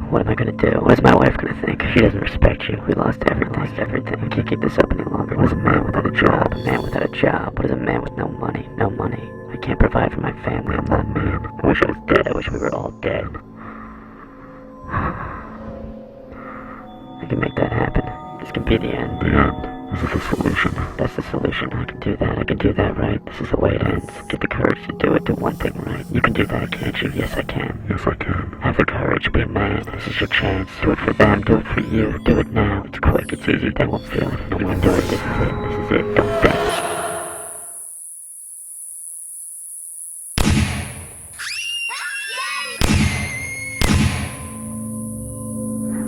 What am I gonna do? What is my wife gonna think? She doesn't respect you. We lost everything. I can't keep this up any longer. What is a man without a job? A man without a job. What is a man with no money? No money. I can't provide for my family. I'm not a man. I wish I was dead. I wish we were all dead. I can make that happen. This can be the end. The end. This is the solution. That's the solution. I can do that, right? This is the way it ends. Get the courage to do it. Do one thing right. You can do that, can't you? Yes, I can. Yes, I can. Have the courage. Be a man. This is your chance. Do it for them. Do it for you. Do it now. It's quick. It's easy. They won't feel it. And you can do it. This is it. This is it. Don't think.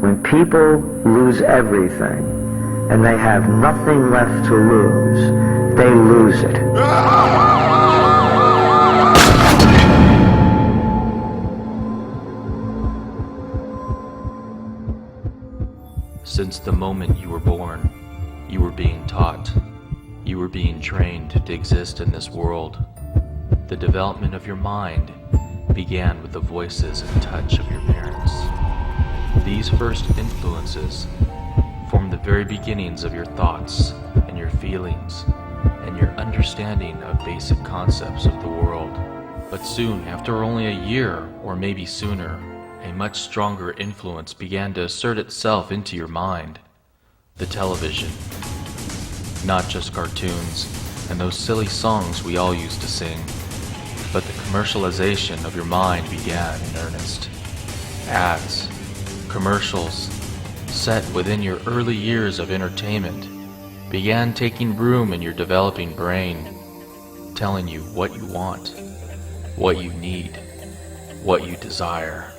When people lose everything and they have nothing left to lose, they lose it. Since the moment you were born, you were being taught, you were being trained to exist in this world. The development of your mind began with the voices and touch of your parents. These first influences form the very beginnings of your thoughts and your feelings and your understanding of basic concepts of the world. But soon, after only a year or maybe sooner, a much stronger influence began to assert itself into your mind. The television. Not just cartoons and those silly songs we all used to sing, but the commercialization of your mind began in earnest. Ads, commercials, set within your early years of entertainment, began taking room in your developing brain, telling you what you want, what you need, what you desire.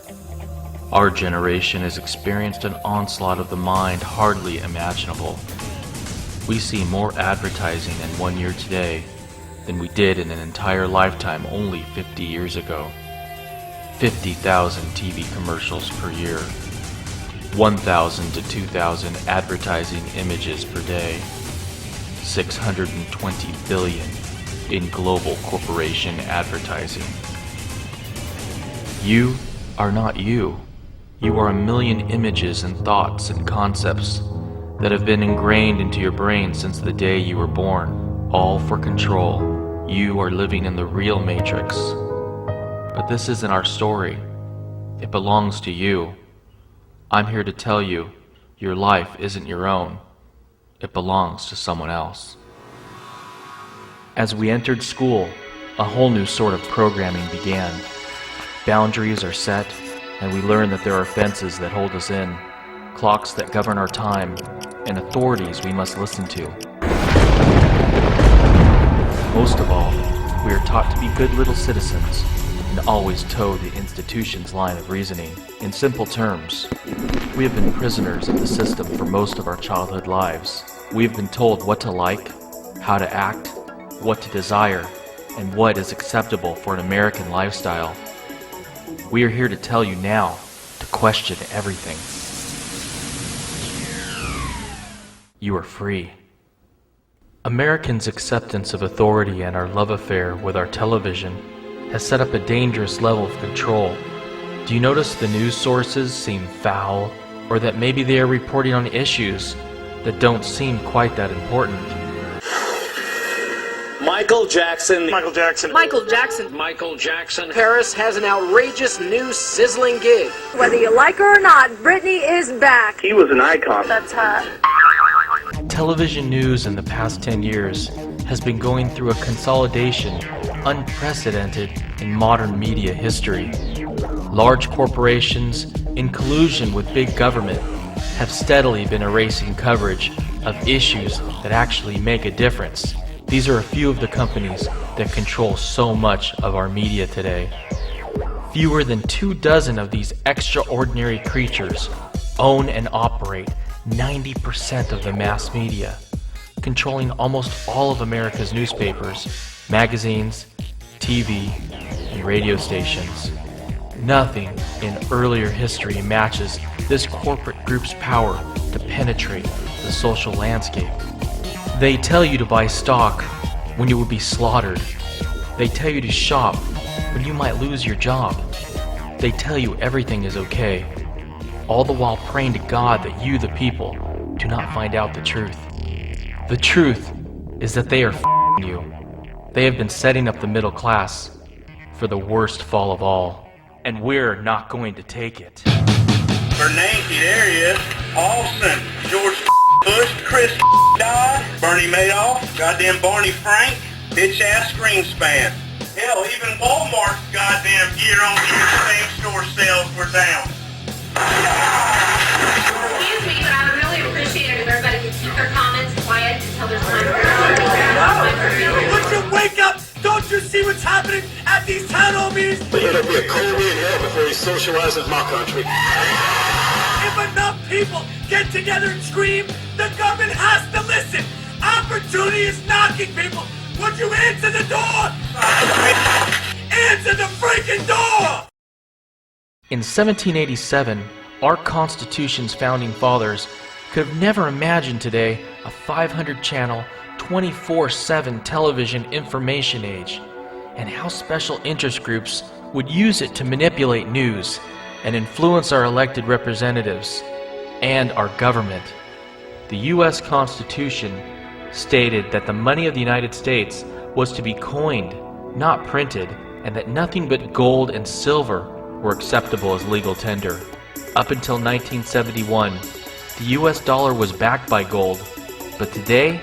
Our generation has experienced an onslaught of the mind hardly imaginable. We see more advertising in 1 year today than we did in an entire lifetime only 50 years ago. 50,000 TV commercials per year. 1,000 to 2,000 advertising images per day. 620 billion in global corporation advertising. You are not you. You are a million images and thoughts and concepts that have been ingrained into your brain since the day you were born, all for control. You are living in the real matrix. But this isn't our story. It belongs to you. I'm here to tell you, your life isn't your own. It belongs to someone else. As we entered school, a whole new sort of programming began. Boundaries are set, and we learn that there are fences that hold us in, clocks that govern our time, and authorities we must listen to. Most of all, we are taught to be good little citizens and always toe the institution's line of reasoning. In simple terms, we have been prisoners of the system for most of our childhood lives. We have been told what to like, how to act, what to desire, and what is acceptable for an American lifestyle. We are here to tell you now to question everything. You are free. Americans' acceptance of authority and our love affair with our television has set up a dangerous level of control. Do you notice the news sources seem foul, or that maybe they are reporting on issues that don't seem quite that important? Michael Jackson. Michael Jackson. Michael Jackson. Michael Jackson. Paris has an outrageous new sizzling gig. Whether you like her or not, Britney is back. He was an icon. That's hot. Television news in the past 10 years has been going through a consolidation unprecedented in modern media history. Large corporations, in collusion with big government, have steadily been erasing coverage of issues that actually make a difference. These are a few of the companies that control so much of our media today. Fewer than 24 of these extraordinary creatures own and operate 90% of the mass media, controlling almost all of America's newspapers, magazines, TV, and radio stations. Nothing in earlier history matches this corporate group's power to penetrate the social landscape. They tell you to buy stock when you will be slaughtered. They tell you to shop when you might lose your job. They tell you everything is okay. all the while praying to God that you, the people, do not find out the truth. The truth is that they are f***ing you. They have been setting up the middle class for the worst fall of all, and we're not going to take it. Bernanke, there he is. Paulson, George Bush, Chris Dodd, Bernie Madoff, goddamn Barney Frank, bitch-ass Greenspan. Hell, even Walmart's goddamn year-on-year same-store sales were down. Excuse me, but I would really appreciate it if everybody could keep their comments quiet until there's time for Would you wake up? Don't you see what's happening at these town hall meetings? But it'll be a cold in hell before he socializes my country. If enough people get together and scream, the government has to listen. Opportunity is knocking, people. Would you answer the door? Answer the freaking door! In 1787, our Constitution's founding fathers could have never imagined today a 500-channel, 24/7 television information age, and how special interest groups would use it to manipulate news and influence our elected representatives and our government. The U.S. Constitution stated that the money of the United States was to be coined, not printed, and that nothing but gold and silver were acceptable as legal tender. Up until 1971, the US dollar was backed by gold, but today,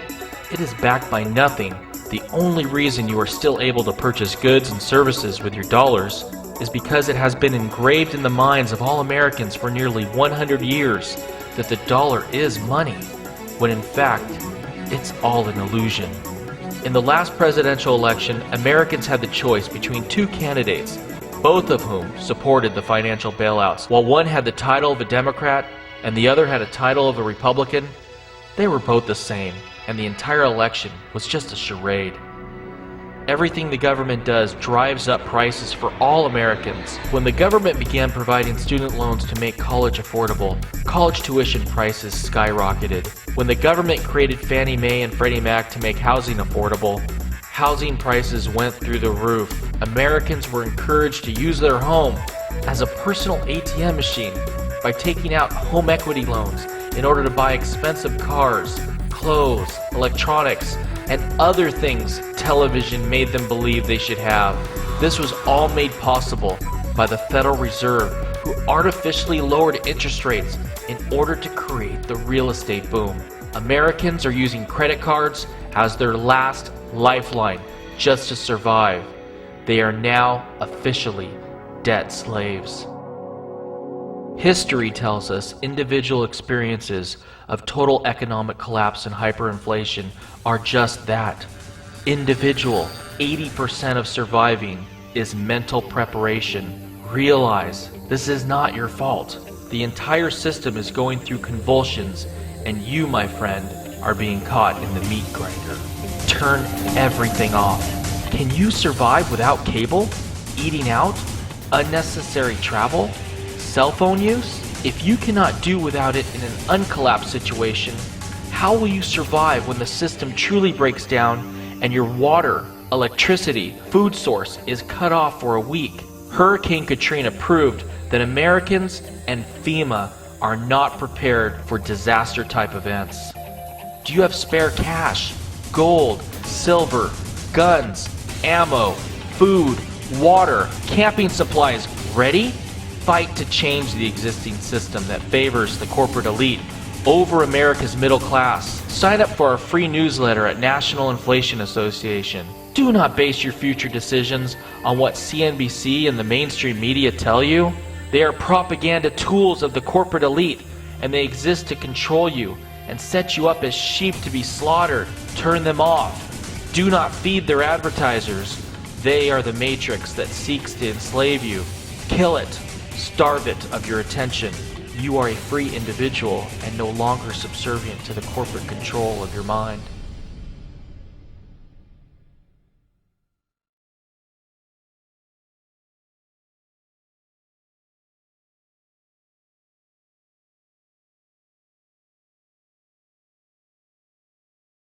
it is backed by nothing. The only reason you are still able to purchase goods and services with your dollars is because it has been engraved in the minds of all Americans for nearly 100 years that the dollar is money, when in fact, it's all an illusion. In the last presidential election, Americans had the choice between two candidates, both of whom supported the financial bailouts. While one had the title of a Democrat and the other had a title of a Republican, they were both the same, and the entire election was just a charade. Everything the government does drives up prices for all Americans. When the government began providing student loans to make college affordable, college tuition prices skyrocketed. When the government created Fannie Mae and Freddie Mac to make housing affordable, housing prices went through the roof. Americans were encouraged to use their home as a personal ATM machine by taking out home equity loans in order to buy expensive cars, clothes, electronics, and other things television made them believe they should have. This was all made possible by the Federal Reserve, who artificially lowered interest rates in order to create the real estate boom. Americans are using credit cards as their last lifeline just to survive. They are now officially debt slaves. History tells us individual experiences of total economic collapse and hyperinflation are just that. Individual. 80% of surviving is mental preparation. Realize this is not your fault. The entire system is going through convulsions, and you, my friend, are being caught in the meat grinder. Turn everything off. Can you survive without cable? Eating out? Unnecessary travel? Cell phone use? If you cannot do without it in an uncollapsed situation, how will you survive when the system truly breaks down and your water, electricity, food source is cut off for a week? Hurricane Katrina proved that Americans and FEMA are not prepared for disaster type events. Do you have spare cash, gold, silver, guns, ammo, food, water, camping supplies ready? Fight to change the existing system that favors the corporate elite over America's middle class. Sign up for our free newsletter at National Inflation Association. Do not base your future decisions on what CNBC and the mainstream media tell you. They are propaganda tools of the corporate elite, and they exist to control you and set you up as sheep to be slaughtered. Turn them off. Do not feed their advertisers. They are the matrix that seeks to enslave you. Kill it. Starve it of your attention. You are a free individual and no longer subservient to the corporate control of your mind.